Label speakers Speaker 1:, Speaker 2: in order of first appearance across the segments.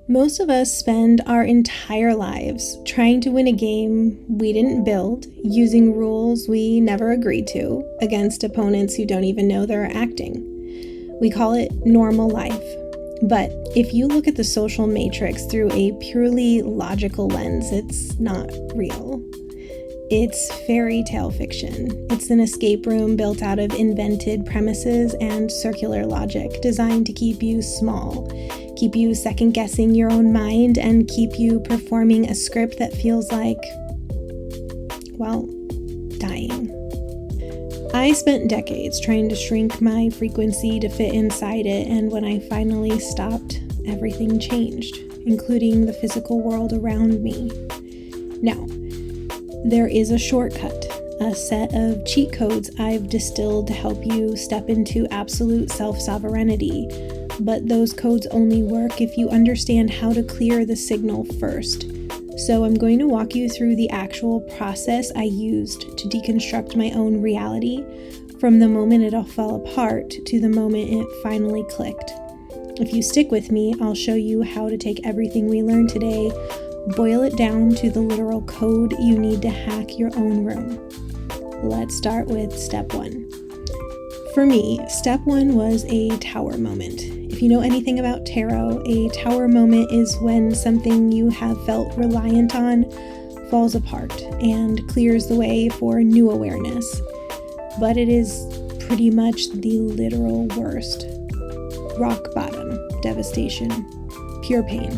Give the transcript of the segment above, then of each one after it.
Speaker 1: Most of us spend our entire lives trying to win a game we didn't build, using rules we never agreed to, against opponents who don't even know they're acting. We call it normal life. But if you look at the social matrix through a purely logical lens, it's not real. It's fairy tale fiction. It's an escape room built out of invented premises and circular logic designed to keep you small, keep you second-guessing your own mind, and keep you performing a script that feels like, well, dying. I spent decades trying to shrink my frequency to fit inside it, and when I finally stopped, everything changed, including the physical world around me. Now, there is a shortcut, a set of cheat codes I've distilled to help you step into absolute self-sovereignty, but those codes only work if you understand how to clear the signal first. So I'm going to walk you through the actual process I used to deconstruct my own reality from the moment it all fell apart to the moment it finally clicked. If you stick with me, I'll show you how to take everything we learned today, boil it down to the literal code you need to hack your own room. Let's start with step 1. For me, step 1 was a tower moment. If you know anything about tarot, a tower moment is when something you have felt reliant on falls apart and clears the way for new awareness. But it is pretty much the literal worst. Rock bottom, devastation, pure pain.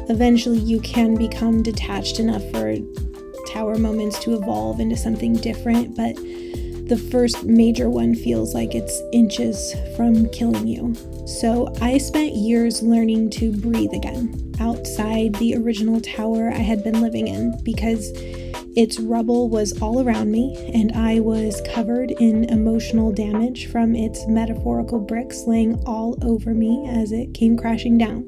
Speaker 1: Eventually, you can become detached enough for tower moments to evolve into something different, but the first major one feels like it's inches from killing you. So I spent years learning to breathe again outside the original tower I had been living in, because its rubble was all around me and I was covered in emotional damage from its metaphorical bricks laying all over me as it came crashing down.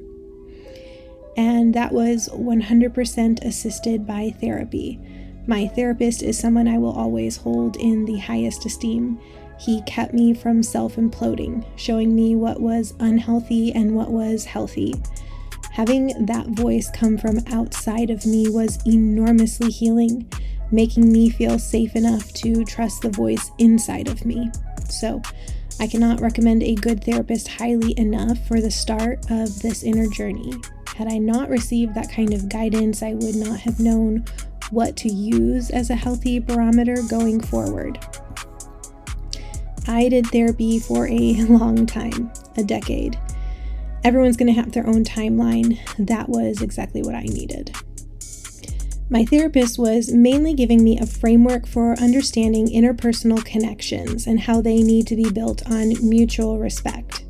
Speaker 1: And that was 100% assisted by therapy. My therapist is someone I will always hold in the highest esteem. He kept me from self-imploding, showing me what was unhealthy and what was healthy. Having that voice come from outside of me was enormously healing, making me feel safe enough to trust the voice inside of me. So, I cannot recommend a good therapist highly enough for the start of this inner journey. Had I not received that kind of guidance, I would not have known what to use as a healthy barometer going forward. I did therapy for a long time, a decade. Everyone's going to have their own timeline. That was exactly what I needed. My therapist was mainly giving me a framework for understanding interpersonal connections and how they need to be built on mutual respect.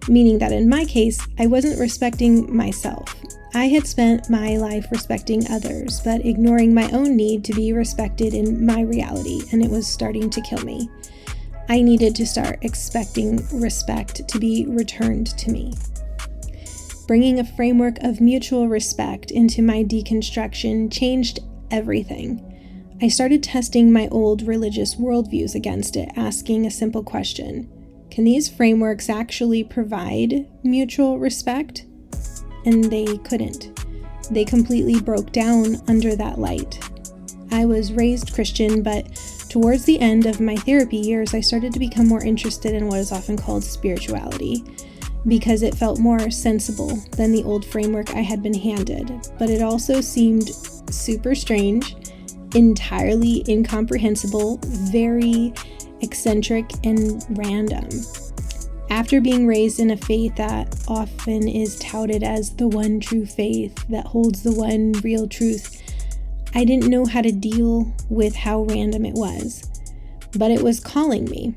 Speaker 1: Meaning that in my case, I wasn't respecting myself. I had spent my life respecting others, but ignoring my own need to be respected in my reality, and it was starting to kill me. I needed to start expecting respect to be returned to me. Bringing a framework of mutual respect into my deconstruction changed everything. I started testing my old religious worldviews against it, asking a simple question. Can these frameworks actually provide mutual respect? And they couldn't. They completely broke down under that light. I was raised Christian, but towards the end of my therapy years, I started to become more interested in what is often called spirituality, because it felt more sensible than the old framework I had been handed. But it also seemed super strange, entirely incomprehensible, very eccentric and random. After being raised in a faith that often is touted as the one true faith that holds the one real truth, I didn't know how to deal with how random it was. But it was calling me.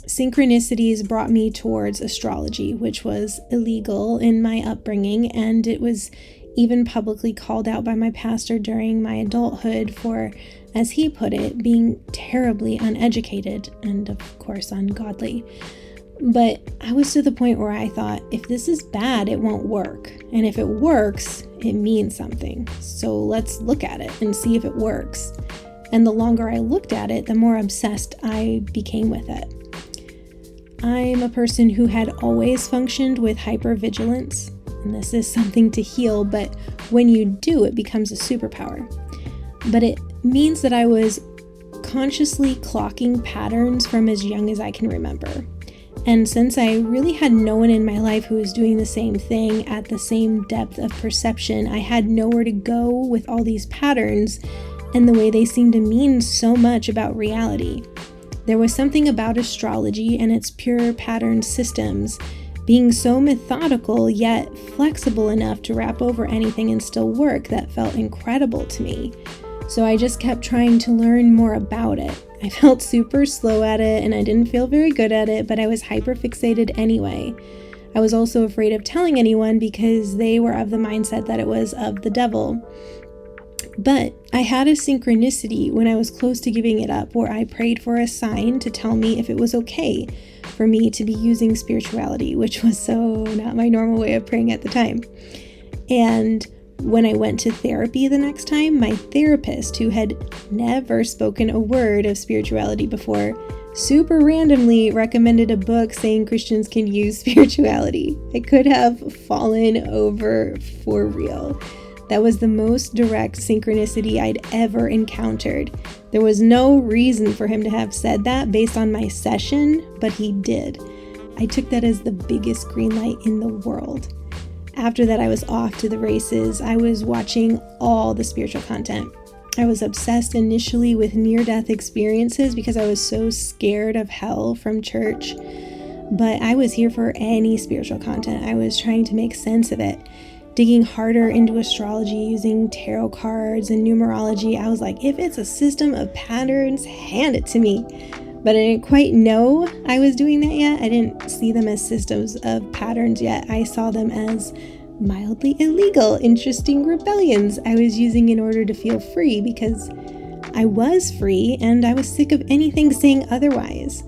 Speaker 1: Synchronicities brought me towards astrology, which was illegal in my upbringing, and it was even publicly called out by my pastor during my adulthood for, as he put it, being terribly uneducated and, of course, ungodly. But I was to the point where I thought, if this is bad, it won't work. And if it works, it means something. So let's look at it and see if it works. And the longer I looked at it, the more obsessed I became with it. I'm a person who had always functioned with hypervigilance. and this is something to heal, but when you do, it becomes a superpower. But it means that I was consciously clocking patterns from as young as I can remember. And since I really had no one in my life who was doing the same thing at the same depth of perception, I had nowhere to go with all these patterns and the way they seemed to mean so much about reality. There was something about astrology and its pure pattern systems being so methodical yet flexible enough to wrap over anything and still work that felt incredible to me. So I just kept trying to learn more about it. I felt super slow at it and I didn't feel very good at it, but I was hyper fixated anyway. I was also afraid of telling anyone because they were of the mindset that it was of the devil. But I had a synchronicity when I was close to giving it up where I prayed for a sign to tell me if it was okay for me to be using spirituality, which was so not my normal way of praying at the time. And when I went to therapy the next time, my therapist, who had never spoken a word of spirituality before, super randomly recommended a book saying Christians can use spirituality. I could have fallen over for real. That was the most direct synchronicity I'd ever encountered. There was no reason for him to have said that based on my session, but he did. I took that as the biggest green light in the world. After that, I was off to the races. I was watching all the spiritual content. I was obsessed initially with near-death experiences because I was so scared of hell from church. But I was here for any spiritual content. I was trying to make sense of it. Digging harder into astrology, using tarot cards and numerology. I was like, if it's a system of patterns, hand it to me. But I didn't quite know I was doing that yet. I didn't see them as systems of patterns yet. I saw them as mildly illegal, interesting rebellions I was using in order to feel free because I was free and I was sick of anything saying otherwise.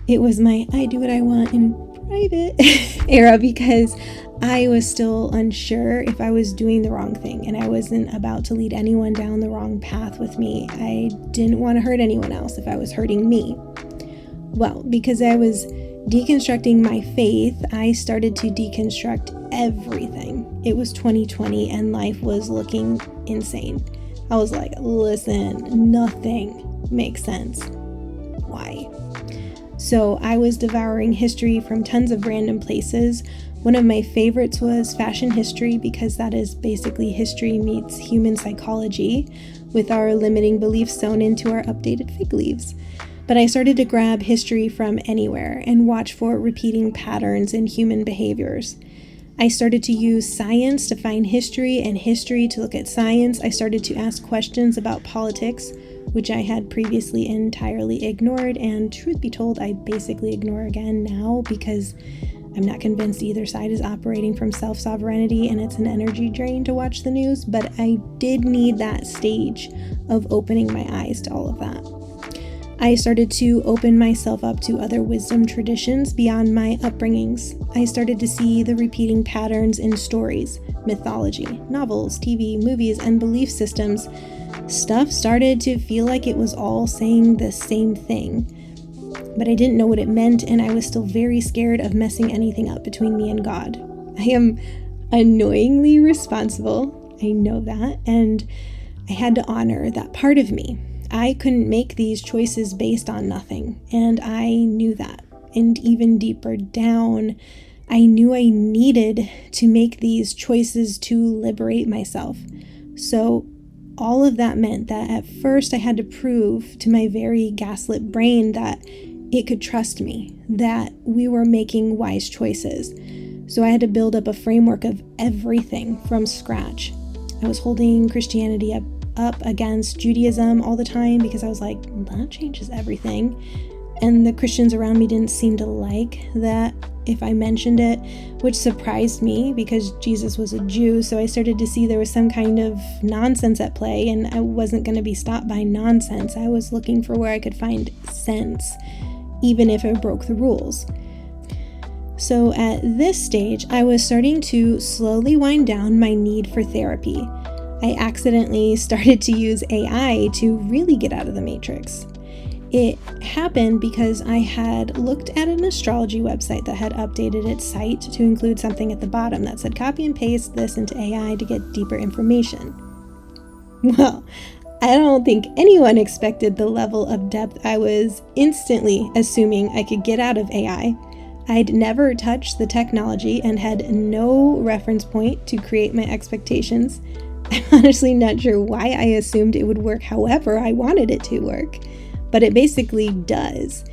Speaker 1: It was my I do what I want in private era because I was still unsure if I was doing the wrong thing and I wasn't about to lead anyone down the wrong path with me. I didn't want to hurt anyone else if I was hurting me. Well, because I was deconstructing my faith, I started to deconstruct everything. It was 2020 and life was looking insane. I was like, listen, nothing makes sense. Why? So I was devouring history from tons of random places. One of my favorites was fashion history because that is basically history meets human psychology with our limiting beliefs sewn into our updated fig leaves. But I started to grab history from anywhere and watch for repeating patterns in human behaviors. I started to use science to find history and history to look at science. I started to ask questions about politics, which I had previously entirely ignored, and truth be told, I basically ignore again now because I'm not convinced either side is operating from self-sovereignty and it's an energy drain to watch the news, but I did need that stage of opening my eyes to all of that. I started to open myself up to other wisdom traditions beyond my upbringings. I started to see the repeating patterns in stories, mythology, novels, TV, movies, and belief systems. Stuff started to feel like it was all saying the same thing. But I didn't know what it meant, and I was still very scared of messing anything up between me and God. I am annoyingly responsible, I know that, and I had to honor that part of me. I couldn't make these choices based on nothing, and I knew that. And even deeper down, I knew I needed to make these choices to liberate myself. So all of that meant that at first I had to prove to my very gaslit brain that it could trust me, that we were making wise choices. So I had to build up a framework of everything from scratch. I was holding Christianity up against Judaism all the time because I was like, that changes everything. And the Christians around me didn't seem to like that if I mentioned it, which surprised me because Jesus was a Jew. So I started to see there was some kind of nonsense at play, and I wasn't going to be stopped by nonsense. I was looking for where I could find sense, even if it broke the rules. So at this stage, I was starting to slowly wind down my need for therapy. I accidentally started to use AI to really get out of the matrix. It happened because I had looked at an astrology website that had updated its site to include something at the bottom that said copy and paste this into AI to get deeper information. Well, I don't think anyone expected the level of depth I was instantly assuming I could get out of AI. I'd never touched the technology and had no reference point to create my expectations. I'm honestly not sure why I assumed it would work however I wanted it to work, but it basically does.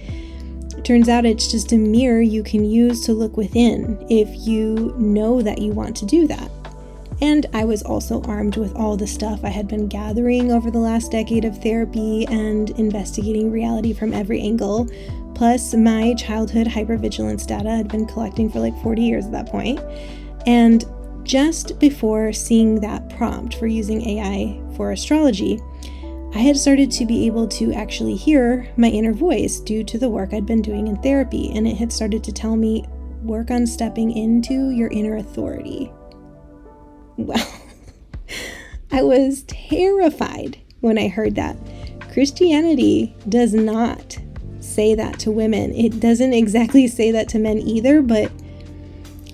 Speaker 1: Turns out it's just a mirror you can use to look within if you know that you want to do that. And I was also armed with all the stuff I had been gathering over the last decade of therapy and investigating reality from every angle, plus my childhood hypervigilance data I'd been collecting for like 40 years at that point. And just before seeing that prompt for using AI for astrology, I had started to be able to actually hear my inner voice due to the work I'd been doing in therapy, and it had started to tell me, work on stepping into your inner authority. Well, I was terrified when I heard that. Christianity does not say that to women. It doesn't exactly say that to men either, but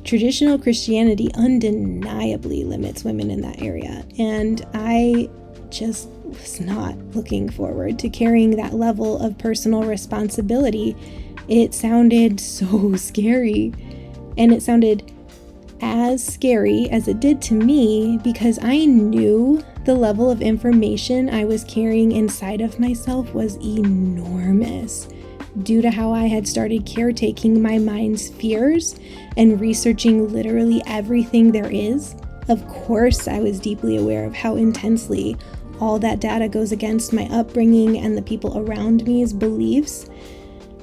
Speaker 1: traditional Christianity undeniably limits women in that area. And I just was not looking forward to carrying that level of personal responsibility. It sounded so scary, and it sounded as scary as it did to me because I knew the level of information I was carrying inside of myself was enormous due to how I had started caretaking my mind's fears and researching literally everything there is. Of course, I was deeply aware of how intensely all that data goes against my upbringing and the people around me's beliefs.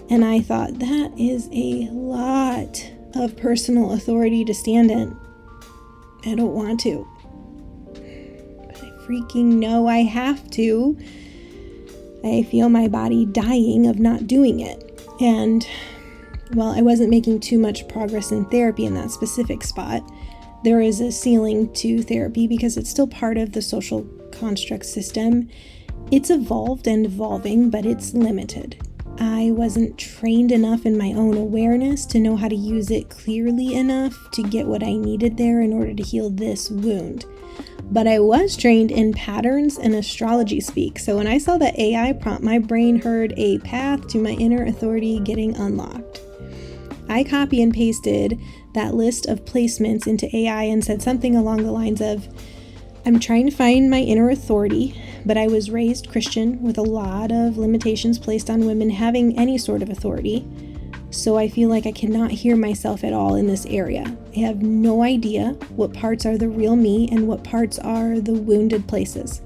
Speaker 1: And I thought, that is a lot of personal authority to stand in. I don't want to. But I freaking know I have to. I feel my body dying of not doing it. And while I wasn't making too much progress in therapy in that specific spot, there is a ceiling to therapy because it's still part of the social construct system. It's evolved and evolving, but it's limited. I wasn't trained enough in my own awareness to know how to use it clearly enough to get what I needed there in order to heal this wound. But I was trained in patterns and astrology speak, so when I saw that AI prompt, my brain heard a path to my inner authority getting unlocked. I copy and pasted that list of placements into AI and said something along the lines of, I'm trying to find my inner authority, but I was raised Christian with a lot of limitations placed on women having any sort of authority. So I feel like I cannot hear myself at all in this area. I have no idea what parts are the real me and what parts are the wounded places.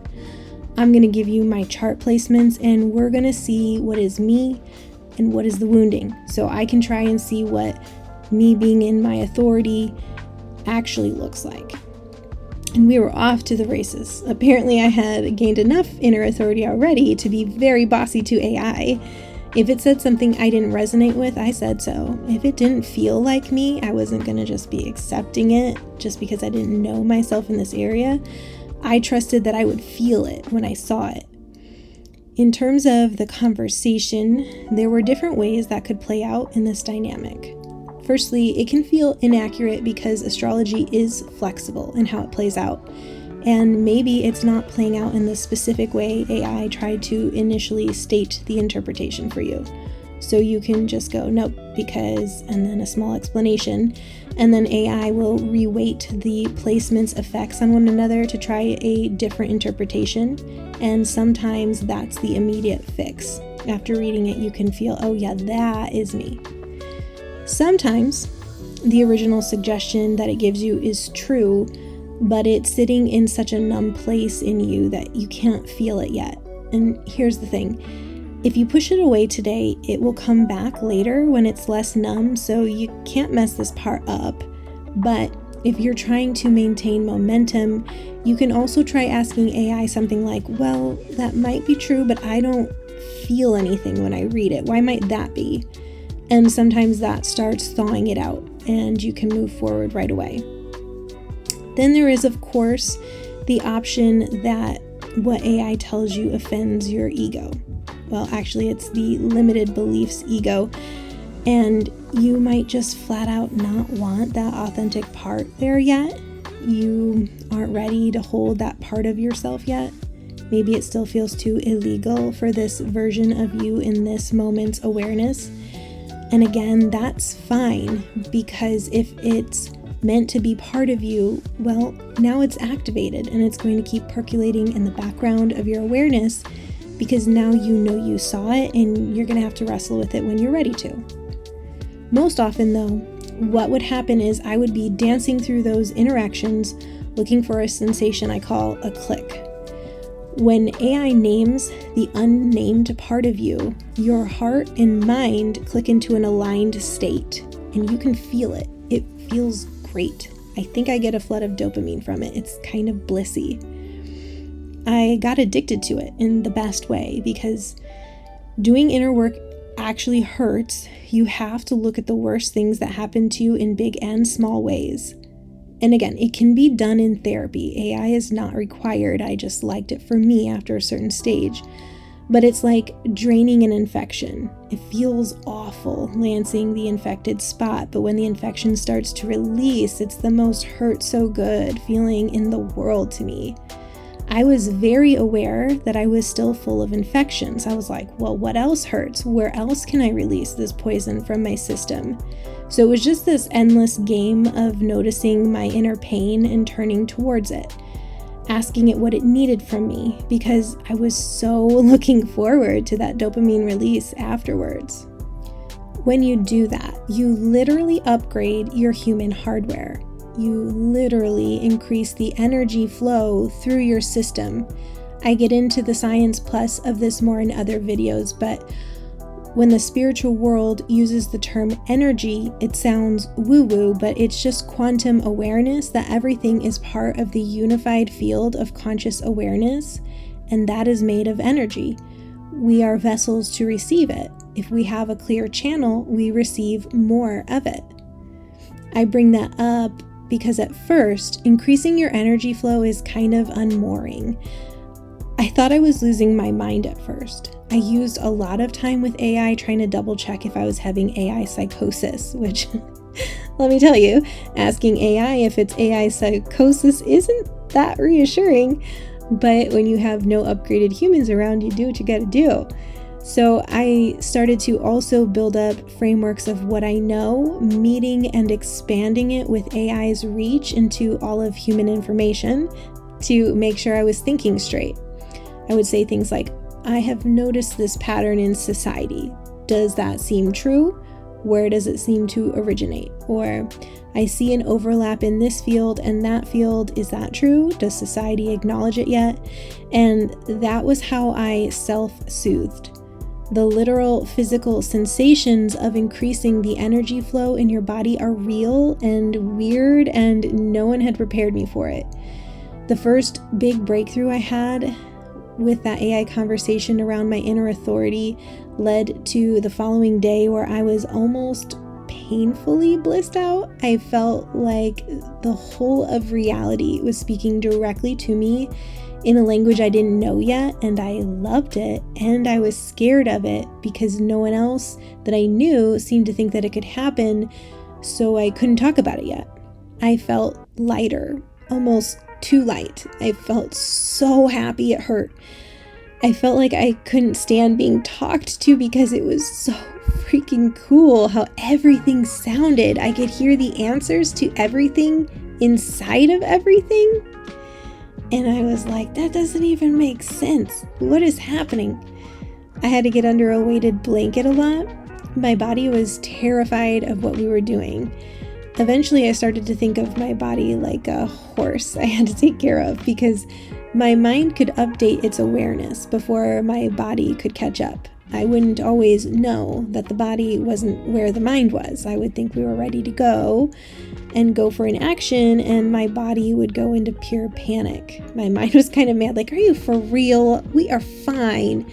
Speaker 1: I'm going to give you my chart placements and we're going to see what is me and what is the wounding, so I can try and see what me being in my authority actually looks like. And we were off to the races. Apparently I had gained enough inner authority already to be very bossy to AI. If it said something I didn't resonate with, I said so. If it didn't feel like me, I wasn't going to just be accepting it just because I didn't know myself in this area. I trusted that I would feel it when I saw it. In terms of the conversation, there were different ways that could play out in this dynamic. Firstly, it can feel inaccurate because astrology is flexible in how it plays out. And maybe it's not playing out in the specific way AI tried to initially state the interpretation for you. So you can just go, nope, because, and then a small explanation. And then AI will reweight the placement's effects on one another to try a different interpretation. And sometimes that's the immediate fix. After reading it, you can feel, oh yeah, that is me. Sometimes the original suggestion that it gives you is true, but it's sitting in such a numb place in you that you can't feel it yet. And here's the thing. If you push it away today, it will come back later when it's less numb, so you can't mess this part up. But if you're trying to maintain momentum, you can also try asking AI something like, well, that might be true, but I don't feel anything when I read it. Why might that be? And sometimes that starts thawing it out, and you can move forward right away. Then there is, of course, the option that what AI tells you offends your ego. Well, actually, it's the limited beliefs ego. And you might just flat out not want that authentic part there yet. You aren't ready to hold that part of yourself yet. Maybe it still feels too illegal for this version of you in this moment's awareness. And again, that's fine, because if it's meant to be part of you, well, now it's activated and it's going to keep percolating in the background of your awareness, because now you know you saw it and you're going to have to wrestle with it when you're ready to. Most often though, what would happen is I would be dancing through those interactions looking for a sensation I call a click. When AI names the unnamed part of you, your heart and mind click into an aligned state, and you can feel it. It feels great. I think I get a flood of dopamine from it. It's kind of blissy. I got addicted to it in the best way, because doing inner work actually hurts. You have to look at the worst things that happen to you in big and small ways. And again, it can be done in therapy. AI is not required. I just liked it for me after a certain stage. But it's like draining an infection. It feels awful lancing the infected spot, but when the infection starts to release, it's the most hurt so good feeling in the world to me. I was very aware that I was still full of infections. I was like, well, what else hurts? Where else can I release this poison from my system? So it was just this endless game of noticing my inner pain and turning towards it, asking it what it needed from me, because I was so looking forward to that dopamine release afterwards. When you do that, you literally upgrade your human hardware. You literally increase the energy flow through your system. I get into the science plus of this more in other videos, but when the spiritual world uses the term energy, it sounds woo-woo, but it's just quantum awareness that everything is part of the unified field of conscious awareness, and that is made of energy. We are vessels to receive it. If we have a clear channel, we receive more of it. I bring that up because at first, increasing your energy flow is kind of unmooring. I thought I was losing my mind at first. I used a lot of time with AI trying to double check if I was having AI psychosis, which, let me tell you, asking AI if it's AI psychosis isn't that reassuring. But when you have no upgraded humans around, you do what you gotta do. So I started to also build up frameworks of what I know, meeting and expanding it with AI's reach into all of human information to make sure I was thinking straight. I would say things like, I have noticed this pattern in society. Does that seem true? Where does it seem to originate? Or I see an overlap in this field and that field. Is that true? Does society acknowledge it yet? And that was how I self-soothed. The literal physical sensations of increasing the energy flow in your body are real and weird, and no one had prepared me for it. The first big breakthrough I had with that AI conversation around my inner authority led to the following day where I was almost painfully blissed out. I felt like the whole of reality was speaking directly to me in a language I didn't know yet, and I loved it, and I was scared of it because no one else that I knew seemed to think that it could happen, so I couldn't talk about it yet. I felt lighter, almost too light. I felt so happy it hurt. I felt like I couldn't stand being talked to because it was so freaking cool how everything sounded. I could hear the answers to everything inside of everything. And I was like, that doesn't even make sense. What is happening? I had to get under a weighted blanket a lot. My body was terrified of what we were doing. Eventually, I started to think of my body like a horse I had to take care of, because my mind could update its awareness before my body could catch up. I wouldn't always know that the body wasn't where the mind was. I would think we were ready to go for an action, and my body would go into pure panic. My mind was kind of mad, like, are you for real? We are fine.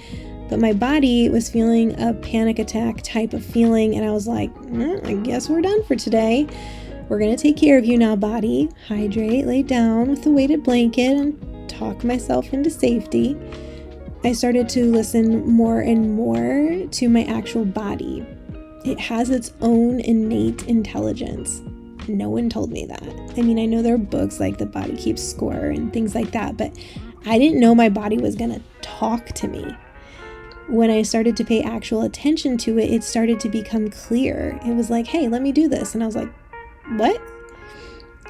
Speaker 1: But my body was feeling a panic attack type of feeling, and I was like, I guess we're done for today. We're going to take care of you now, body. Hydrate, lay down with the weighted blanket, and talk myself into safety. I started to listen more and more to my actual body. It has its own innate intelligence. No one told me that. I mean, I know there are books like The Body Keeps Score and things like that, but I didn't know my body was going to talk to me. When I started to pay actual attention to it, it started to become clear. It was like, hey, let me do this. And I was like, what?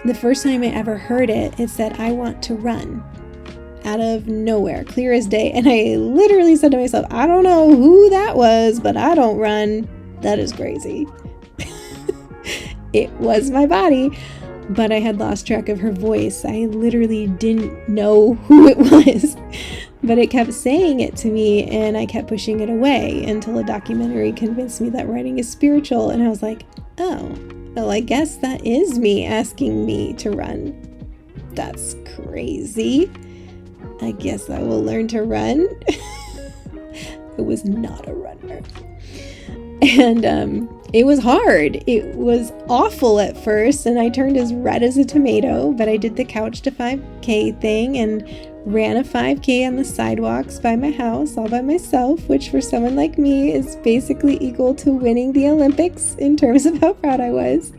Speaker 1: The first time I ever heard it, it said, I want to run. Out of nowhere, clear as day. And I literally said to myself, I don't know who that was, but I don't run. That is crazy. It was my body, but I had lost track of her voice. I literally didn't know who it was, but it kept saying it to me, and I kept pushing it away until a documentary convinced me that writing is spiritual. And I was like, oh, well, I guess that is me asking me to run. That's crazy. I guess I will learn to run. I was not a runner. And it was hard. It was awful at first, and I turned as red as a tomato, but I did the couch to 5K thing and ran a 5K on the sidewalks by my house all by myself, which for someone like me is basically equal to winning the Olympics in terms of how proud I was.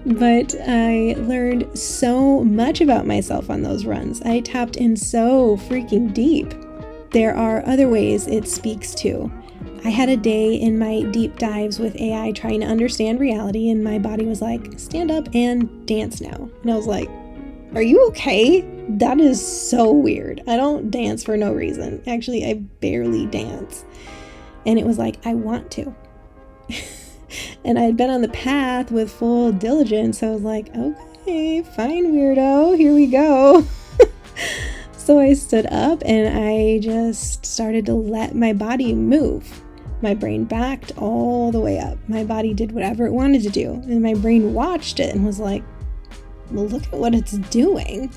Speaker 1: But I learned so much about myself on those runs. I tapped in so freaking deep. There are other ways it speaks to. I had a day in my deep dives with AI trying to understand reality, and my body was like, stand up and dance now. And I was like, are you okay? That is so weird. I don't dance for no reason. Actually, I barely dance. And it was like, I want to. And I had been on the path with full diligence. So I was like, okay, fine, weirdo, here we go. So I stood up and I just started to let my body move. My brain backed all the way up. My body did whatever it wanted to do. And my brain watched it and was like, well, look at what it's doing.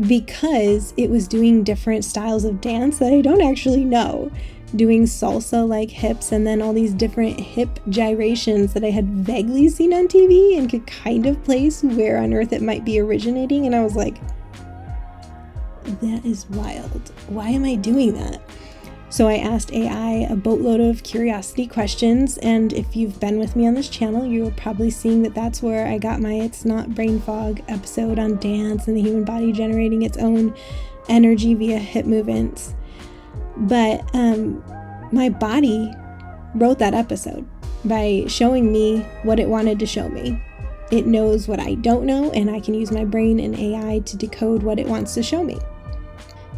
Speaker 1: Because it was doing different styles of dance that I don't actually know. Doing salsa like hips, and then all these different hip gyrations that I had vaguely seen on TV and could kind of place where on earth it might be originating. And I was like, that is wild. Why am I doing that? So I asked AI a boatload of curiosity questions, and if you've been with me on this channel, you're probably seeing that that's where I got my It's Not Brain Fog episode on dance and the human body generating its own energy via hip movements. But my body wrote that episode by showing me what it wanted to show me. It knows what I don't know, and I can use my brain and AI to decode what it wants to show me.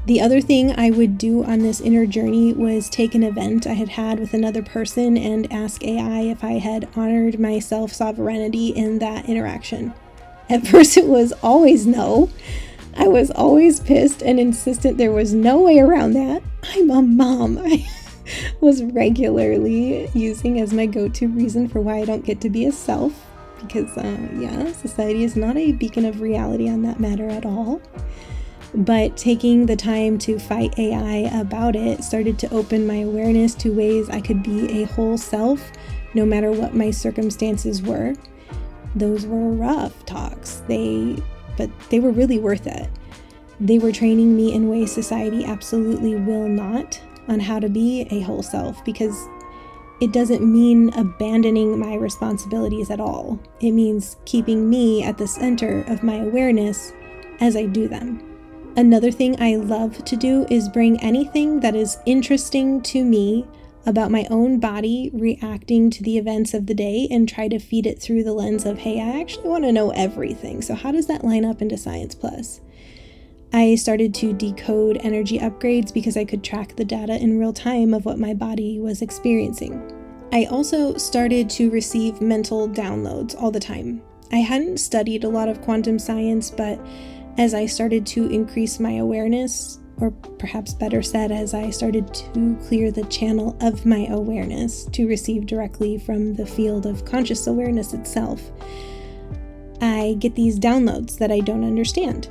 Speaker 1: The other thing I would do on this inner journey was take an event I had had with another person and ask AI if I had honored my self-sovereignty in that interaction. At first it was always no. I was always pissed and insistent there was no way around that. I'm a mom. I was regularly using as my go-to reason for why I don't get to be a self. Because, society is not a beacon of reality on that matter at all. But taking the time to fight AI about it started to open my awareness to ways I could be a whole self, no matter what my circumstances were. Those were rough talks, but they were really worth it. They were training me in ways society absolutely will not on how to be a whole self, because it doesn't mean abandoning my responsibilities at all. It means keeping me at the center of my awareness as I do them. Another thing I love to do is bring anything that is interesting to me about my own body reacting to the events of the day and try to feed it through the lens of, hey, I actually want to know everything. So how does that line up into Science Plus? I started to decode energy upgrades because I could track the data in real time of what my body was experiencing. I also started to receive mental downloads all the time. I hadn't studied a lot of quantum science, but as I started to increase my awareness, or perhaps better said, as I started to clear the channel of my awareness to receive directly from the field of conscious awareness itself, I get these downloads that I don't understand.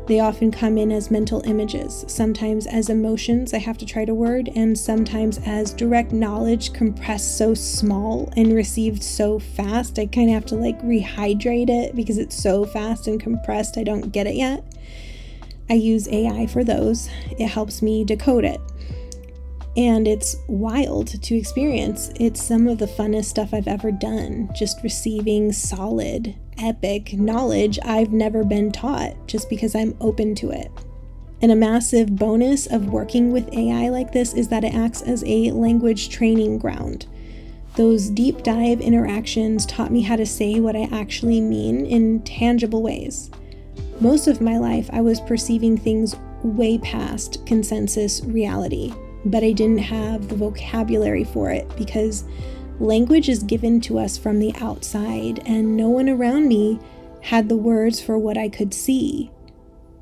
Speaker 1: They often come in as mental images, sometimes as emotions I have to try to word, and sometimes as direct knowledge compressed so small and received so fast I kind of have to rehydrate it because it's so fast and compressed I don't get it yet. I use AI for those. It helps me decode it. And it's wild to experience. It's some of the funnest stuff I've ever done, just receiving solid, epic knowledge I've never been taught just because I'm open to it. And a massive bonus of working with AI like this is that it acts as a language training ground. Those deep dive interactions taught me how to say what I actually mean in tangible ways. Most of my life, I was perceiving things way past consensus reality, but I didn't have the vocabulary for it because language is given to us from the outside, and no one around me had the words for what I could see.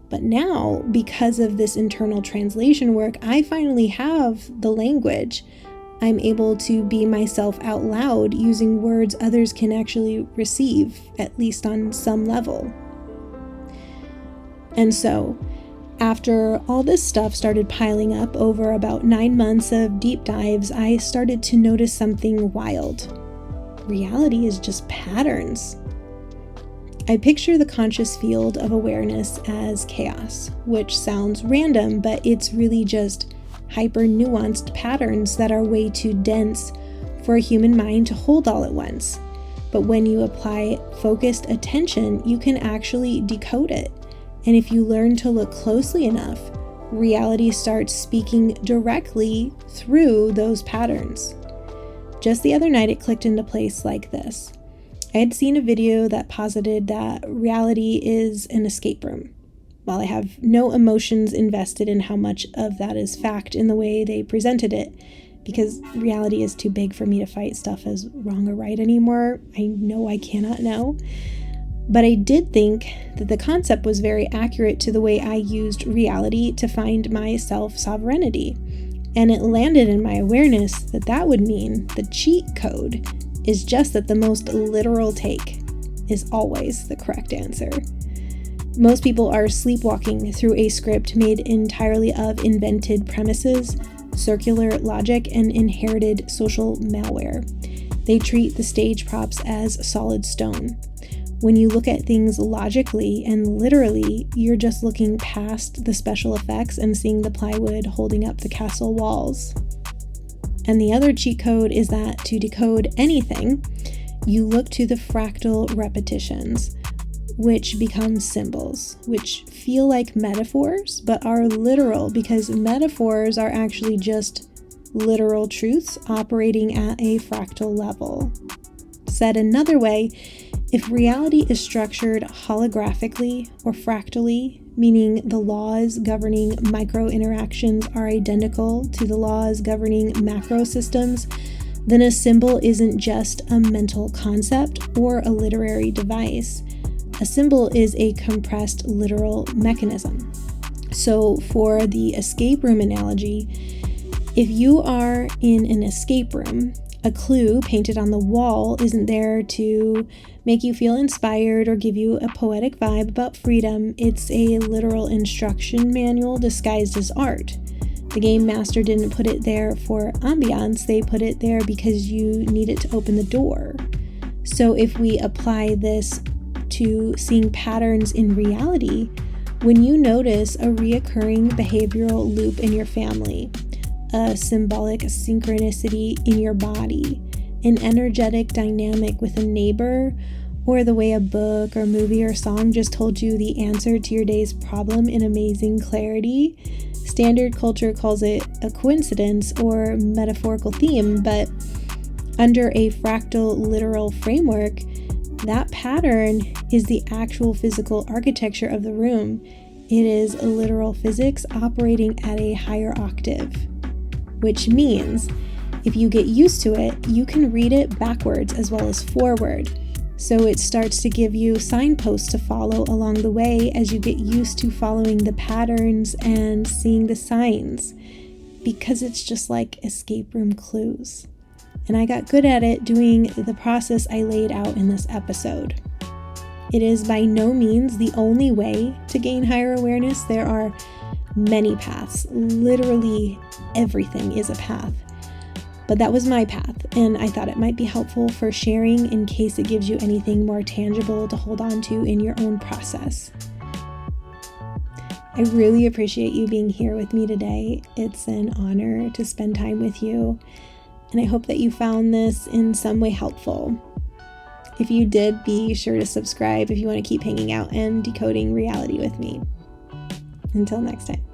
Speaker 1: But now, because of this internal translation work, I finally have the language. I'm able to be myself out loud using words others can actually receive, at least on some level. And so, after all this stuff started piling up over about 9 months of deep dives, I started to notice something wild. Reality is just patterns. I picture the conscious field of awareness as chaos, which sounds random, but it's really just hyper-nuanced patterns that are way too dense for a human mind to hold all at once. But when you apply focused attention, you can actually decode it. And if you learn to look closely enough, reality starts speaking directly through those patterns. Just the other night, it clicked into place like this. I had seen a video that posited that reality is an escape room. While I have no emotions invested in how much of that is fact in the way they presented it, because reality is too big for me to fight stuff as wrong or right anymore, I know I cannot know. But I did think that the concept was very accurate to the way I used reality to find my self-sovereignty. And it landed in my awareness that that would mean the cheat code is just that the most literal take is always the correct answer. Most people are sleepwalking through a script made entirely of invented premises, circular logic, and inherited social malware. They treat the stage props as solid stone. When you look at things logically and literally, you're just looking past the special effects and seeing the plywood holding up the castle walls. And the other cheat code is that to decode anything, you look to the fractal repetitions, which become symbols, which feel like metaphors, but are literal because metaphors are actually just literal truths operating at a fractal level. Said another way, if reality is structured holographically or fractally, meaning the laws governing micro interactions are identical to the laws governing macro systems, then a symbol isn't just a mental concept or a literary device. A symbol is a compressed literal mechanism. So for the escape room analogy, if you are in an escape room, a clue painted on the wall isn't there to make you feel inspired or give you a poetic vibe about freedom. It's a literal instruction manual disguised as art. The game master didn't put it there for ambiance, they put it there because you needed to open the door. So if we apply this to seeing patterns in reality, when you notice a reoccurring behavioral loop in your family, a symbolic synchronicity in your body, an energetic dynamic with a neighbor, or the way a book or movie or song just told you the answer to your day's problem in amazing clarity. Standard culture calls it a coincidence or metaphorical theme, but under a fractal literal framework, that pattern is the actual physical architecture of the room. It is literal physics operating at a higher octave, which means if you get used to it, you can read it backwards as well as forward. So it starts to give you signposts to follow along the way as you get used to following the patterns and seeing the signs, because it's just like escape room clues. And I got good at it doing the process I laid out in this episode. It is by no means the only way to gain higher awareness. There are many paths. Literally everything is a path. But that was my path, and I thought it might be helpful for sharing in case it gives you anything more tangible to hold on to in your own process. I really appreciate you being here with me today. It's an honor to spend time with you, and I hope that you found this in some way helpful. If you did, be sure to subscribe if you want to keep hanging out and decoding reality with me. Until next time.